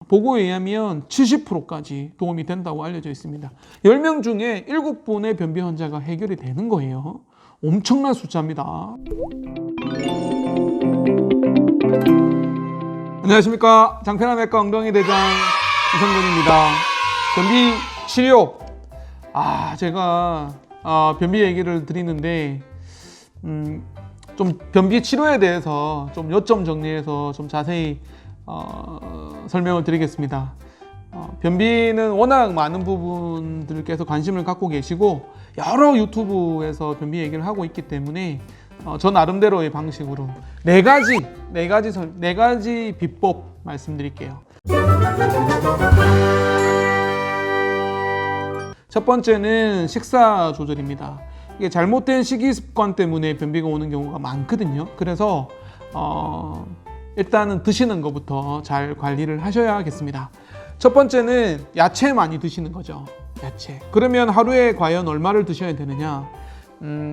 보고에 의하면 70%까지 도움이 된다고 알려져 있습니다. 10명 중에 7분의 변비 환자가 해결이 되는 거예요. 엄청난 숫자입니다. 안녕하십니까. 장편환내과 엉덩이 대장 이성근입니다. 변비 치료. 제가 변비 얘기를 드리는데 좀 변비 치료에 대해서 좀 요점 정리해서 좀 자세히 설명을 드리겠습니다. 변비는 워낙 많은 부분들께서 관심을 갖고 계시고 여러 유튜브에서 변비 얘기를 하고 있기 때문에 저 나름대로의 방식으로 네 가지 비법 말씀드릴게요. 첫 번째는 식사 조절입니다. 이게 잘못된 식이 습관 때문에 변비가 오는 경우가 많거든요. 그래서 일단은 드시는 것부터 잘 관리를 하셔야겠습니다. 첫 번째는 야채 많이 드시는 거죠. 야채. 그러면 하루에 과연 얼마를 드셔야 되느냐?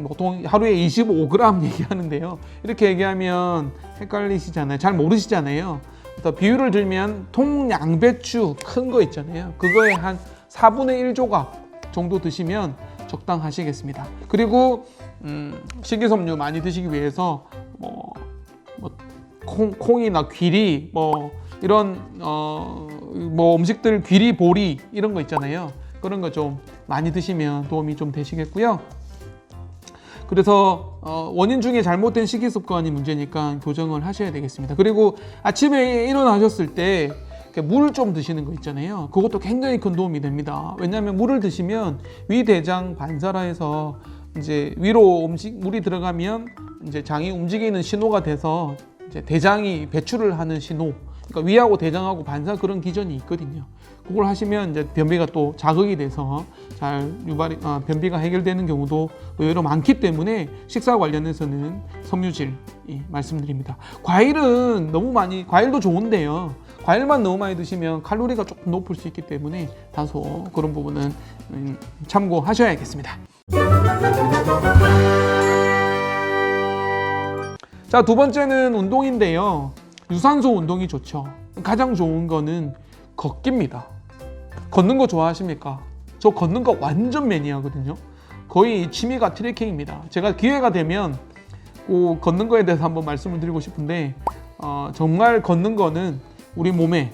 보통 하루에 25g 얘기하는데요. 이렇게 얘기하면 헷갈리시잖아요. 잘 모르시잖아요. 비율을 들면 통양배추 큰 거 있잖아요. 그거에 한 4분의 1 조각 정도 드시면 적당하시겠습니다. 그리고 식이섬유 많이 드시기 위해서 콩이나 귀리 이런 음식들 귀리 보리 이런 거 있잖아요. 그런 거 좀 많이 드시면 도움이 좀 되시겠고요. 그래서 원인 중에 잘못된 식이 습관이 문제니까 교정을 하셔야 되겠습니다. 그리고 아침에 일어나셨을 때 물 좀 드시는 거 있잖아요. 그것도 굉장히 큰 도움이 됩니다. 왜냐하면 물을 드시면 위대장 반사라해서 이제 위로 물이 들어가면 이제 장이 움직이는 신호가 돼서 이제 대장이 배출을 하는 신호. 그러니까 위하고 대장하고 반사 그런 기전이 있거든요. 그걸 하시면 이제 변비가 또 자극이 돼서 잘 변비가 해결되는 경우도 의외로 많기 때문에 식사 관련해서는 섬유질 말씀드립니다. 과일도 좋은데요. 과일만 너무 많이 드시면 칼로리가 조금 높을 수 있기 때문에 다소 그런 부분은 참고하셔야겠습니다. 자, 두 번째는 운동인데요. 유산소 운동이 좋죠. 가장 좋은 거는 걷기입니다. 걷는 거 좋아하십니까? 저 걷는 거 완전 매니아거든요. 거의 취미가 트레킹입니다. 제가 기회가 되면 꼭 걷는 거에 대해서 한번 말씀을 드리고 싶은데 정말 걷는 거는 우리 몸에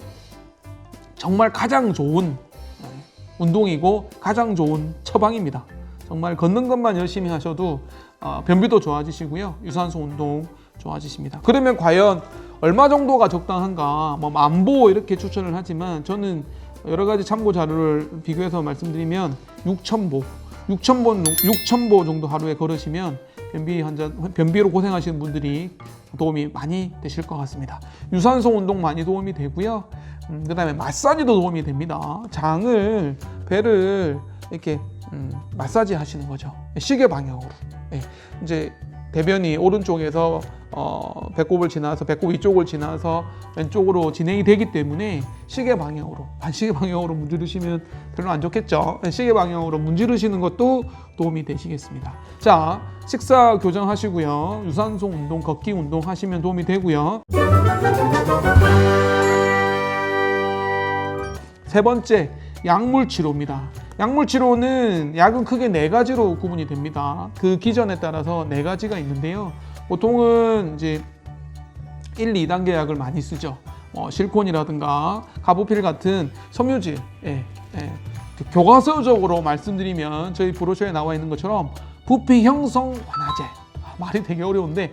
정말 가장 좋은 운동이고 가장 좋은 처방입니다. 정말 걷는 것만 열심히 하셔도 변비도 좋아지시고요. 유산소 운동 좋아지십니다. 그러면 과연 얼마 정도가 적당한가? 만보 이렇게 추천을 하지만 저는 여러 가지 참고 자료를 비교해서 말씀드리면 6,000보 정도 하루에 걸으시면 변비로 고생하시는 분들이 도움이 많이 되실 것 같습니다. 유산소 운동 많이 도움이 되고요. 그 다음에 마사지도 도움이 됩니다. 배를 이렇게 마사지 하시는 거죠. 시계 방향으로. 이제 대변이 오른쪽에서 배꼽을 지나서 배꼽 위쪽을 지나서 왼쪽으로 진행이 되기 때문에 반시계 방향으로 문지르시면 별로 안 좋겠죠. 시계 방향으로 문지르시는 것도 도움이 되시겠습니다. 자, 식사 교정하시고요. 유산소 운동, 걷기 운동 하시면 도움이 되고요. 세 번째, 약물 치료입니다. 약물 치료는 약은 크게 4가지로 구분이 됩니다. 그 기전에 따라서 4가지가 있는데요. 보통은 이제 1, 2단계 약을 많이 쓰죠. 실콘이라든가 가부필 같은 섬유질. 교과서적으로 말씀드리면 저희 브로셔에 나와 있는 것처럼 부피 형성 완화제. 말이 되게 어려운데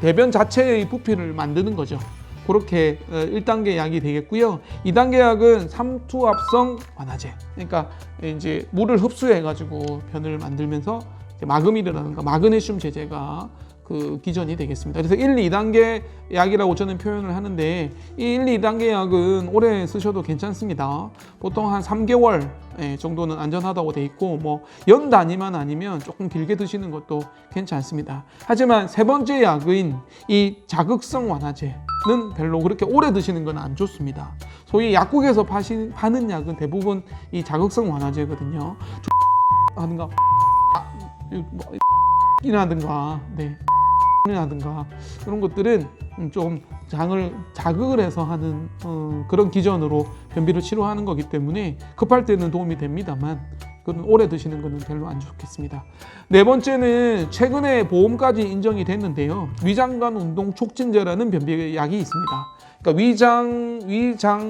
대변 자체의 부피를 만드는 거죠. 그렇게 1단계 약이 되겠고요. 2단계 약은 삼투압성 완화제. 그러니까 이제 물을 흡수해 가지고 변을 만들면서 마그밀이라든가 마그네슘 제제가 그 기전이 되겠습니다. 그래서 1, 2단계 약이라고 저는 표현을 하는데 이 1, 2단계 약은 오래 쓰셔도 괜찮습니다. 보통 한 3개월 정도는 안전하다고 돼 있고 연 단위만 아니면 조금 길게 드시는 것도 괜찮습니다. 하지만 세 번째 약인 이 자극성 완화제는 별로 그렇게 오래 드시는 건 안 좋습니다. 소위 약국에서 파는 약은 대부분 이 자극성 완화제거든요. 하든가 이라든가 이라든가 이런 것들은 좀 장을 자극을 해서 하는 그런 기전으로 변비를 치료하는 거기 때문에 급할 때는 도움이 됩니다만 그건 오래 드시는 것은 별로 안 좋겠습니다. 네 번째는 최근에 보험까지 인정이 됐는데요. 위장관 운동 촉진제라는 변비 약이 있습니다. 그러니까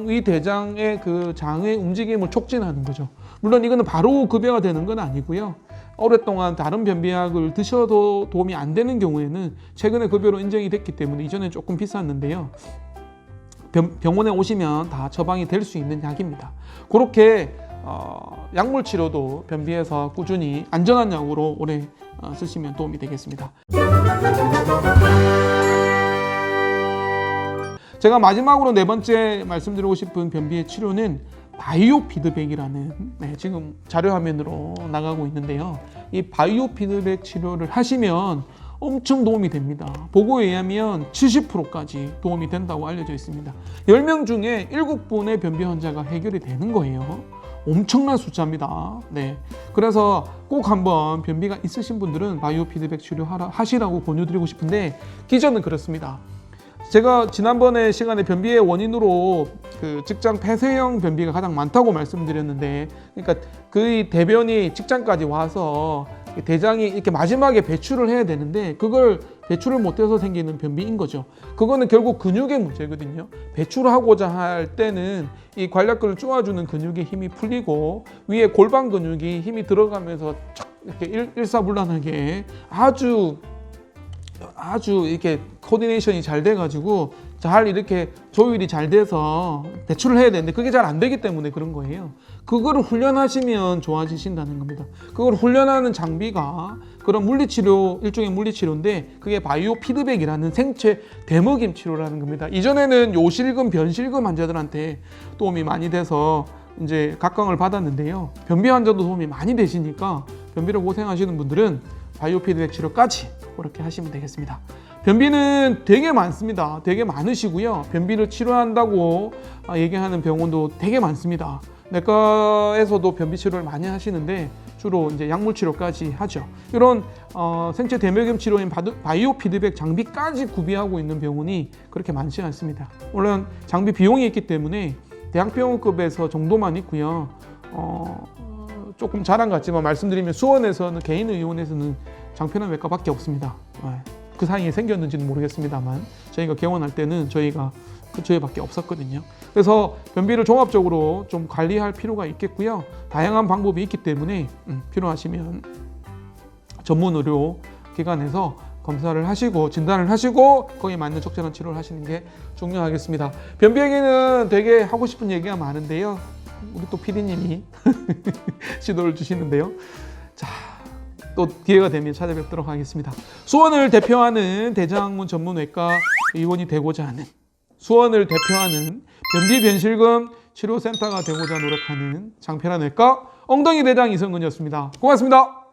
위대장의 그 장의 움직임을 촉진하는 거죠. 물론 이거는 바로 급여가 되는 건 아니고요. 오랫동안 다른 변비약을 드셔도 도움이 안 되는 경우에는 최근에 급여로 인정이 됐기 때문에 이전에 조금 비쌌는데요. 병원에 오시면 다 처방이 될 수 있는 약입니다. 그렇게 약물 치료도 변비에서 꾸준히 안전한 약으로 오래 쓰시면 도움이 되겠습니다. 제가 마지막으로 네 번째 말씀드리고 싶은 변비의 치료는 바이오 피드백이라는 지금 자료 화면으로 나가고 있는데요. 이 바이오 피드백 치료를 하시면 엄청 도움이 됩니다. 보고에 의하면 70%까지 도움이 된다고 알려져 있습니다. 10명 중에 7분의 변비 환자가 해결이 되는 거예요. 엄청난 숫자입니다. 네. 그래서 꼭 한번 변비가 있으신 분들은 바이오 피드백 치료 하시라고 권유드리고 싶은데 기전은 그렇습니다. 제가 지난번에 시간에 변비의 원인으로 그 직장 폐쇄형 변비가 가장 많다고 말씀드렸는데, 그러니까 그 대변이 직장까지 와서 대장이 이렇게 마지막에 배출을 해야 되는데 그걸 배출을 못해서 생기는 변비인 거죠. 그거는 결국 근육의 문제거든요. 배출하고자 할 때는 이 관략근을 쪼아주는 근육의 힘이 풀리고 위에 골반 근육이 힘이 들어가면서 이렇게 일사불란하게 아주 이렇게 코디네이션이 잘 돼가지고 잘 이렇게 조율이 잘 돼서 배출을 해야 되는데 그게 잘 안 되기 때문에 그런 거예요. 그거를 훈련하시면 좋아지신다는 겁니다. 그걸 훈련하는 장비가 그런 물리치료, 일종의 물리치료인데 그게 바이오 피드백이라는 생체 대먹임 치료라는 겁니다. 이전에는 요실금, 변실금 환자들한테 도움이 많이 돼서 이제 각광을 받았는데요. 변비 환자도 도움이 많이 되시니까 변비로 고생하시는 분들은 바이오 피드백 치료까지 그렇게 하시면 되겠습니다. 변비는 되게 많습니다. 되게 많으시고요. 변비를 치료한다고 얘기하는 병원도 되게 많습니다. 내과에서도 변비 치료를 많이 하시는데 주로 이제 약물 치료까지 하죠. 이런 생체 대명염 치료인 바이오 피드백 장비까지 구비하고 있는 병원이 그렇게 많지 않습니다. 물론 장비 비용이 있기 때문에 대학병원급에서 정도만 있고요. 조금 자랑 같지만 말씀드리면 수원에서는 개인의원에서는 장편한 외과밖에 없습니다. 그 사이에 생겼는지는 모르겠습니다만 저희가 개원할 때는 저희가 근처에밖에 없었거든요. 그래서 변비를 종합적으로 좀 관리할 필요가 있겠고요. 다양한 방법이 있기 때문에 필요하시면 전문 의료 기관에서 검사를 하시고 진단을 하시고 거기에 맞는 적절한 치료를 하시는 게 중요하겠습니다. 변비에게는 되게 하고 싶은 얘기가 많은데요. 우리 또 PD님이 시도를 주시는데요. 자, 또 기회가 되면 찾아뵙도록 하겠습니다. 수원을 대표하는 대장문 전문외과 의원이 되고자 하는, 수원을 대표하는 변비 변실금 치료센터가 되고자 노력하는 장편한 외과 엉덩이 대장 이성근이었습니다. 고맙습니다.